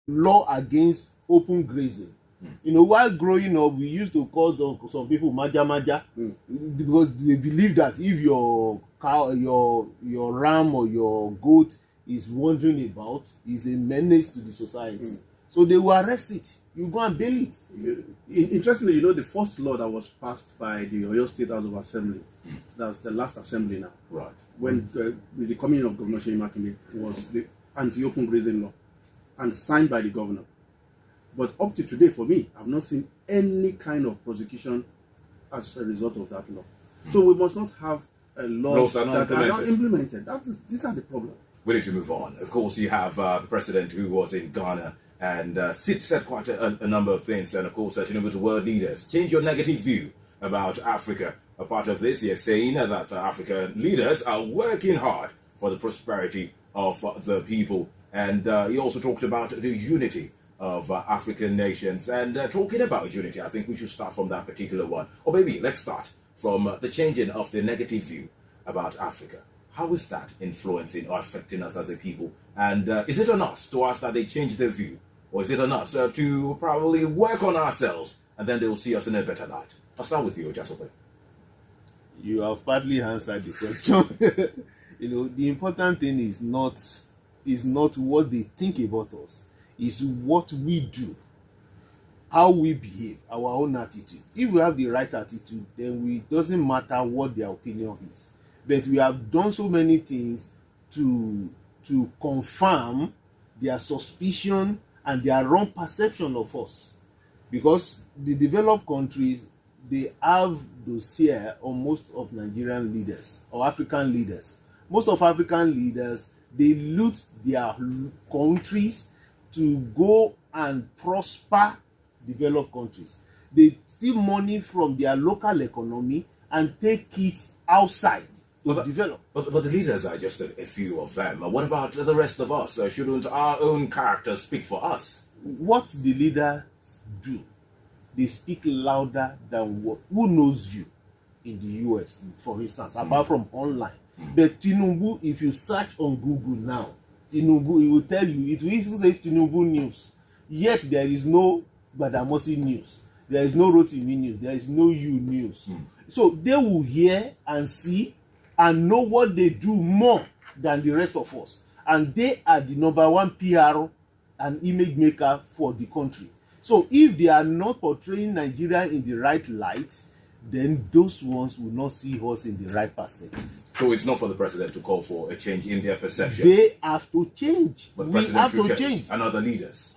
law against open grazing. You know, while growing up, we used to call some people maja maja because they believe that if your cow, your ram or your goat is wandering about, is a menace to the society. So they will arrest it. You go and bail it. Interestingly, you know, the first law that was passed by the Oyo State House of Assembly, that's the last assembly now, right? When with the coming of Governor Seyi Makinde, was the anti-open grazing law, and signed by the governor. But up to today, for me, I've not seen any kind of prosecution as a result of that law. So we must not have a law that are not implemented. These are the problem. We need to move on. Of course, you have the president who was in Ghana and said quite a number of things. And of course, Tinubu's world leaders. Change your negative view about Africa. A part of this, he is saying that African leaders are working hard for the prosperity of the people. And he also talked about the unity of African nations. And talking about unity, I think we should start from that particular one. Or maybe let's start from the changing of the negative view about Africa. How is that influencing or affecting us as a people? And is it on us to ask that they change their view? Or is it on us to probably work on ourselves and then they'll see us in a better light? I'll start with you, Jasope. You have partly answered the question. You know, the important thing is not what they think about us. Is what we do, how we behave, our own attitude. If we have the right attitude, then it doesn't matter what their opinion is. But we have done so many things to confirm their suspicion and their wrong perception of us. Because the developed countries, they have dossier on most of Nigerian leaders or African leaders. Most of African leaders, they loot their countries to go and prosper developed countries. They steal money from their local economy and take it outside to develop. But the leaders are just a few of them. What about the rest of us? Shouldn't our own characters speak for us? What the leaders do, they speak louder than what. Who knows you in the US, for instance, apart from online? But Tinubu, if you search on Google now, Tinubu, it will tell you, it will even say Tinubu news. Yet there is no Badamosi news. There is no Rotimi news. There is no You news. So they will hear and see and know what they do more than the rest of us. And they are the number one PR and image maker for the country. So if they are not portraying Nigeria in the right light, then those ones will not see us in the right perspective. So it's not for the president to call for a change in their perception. They have to change. But we have to change. And other leaders.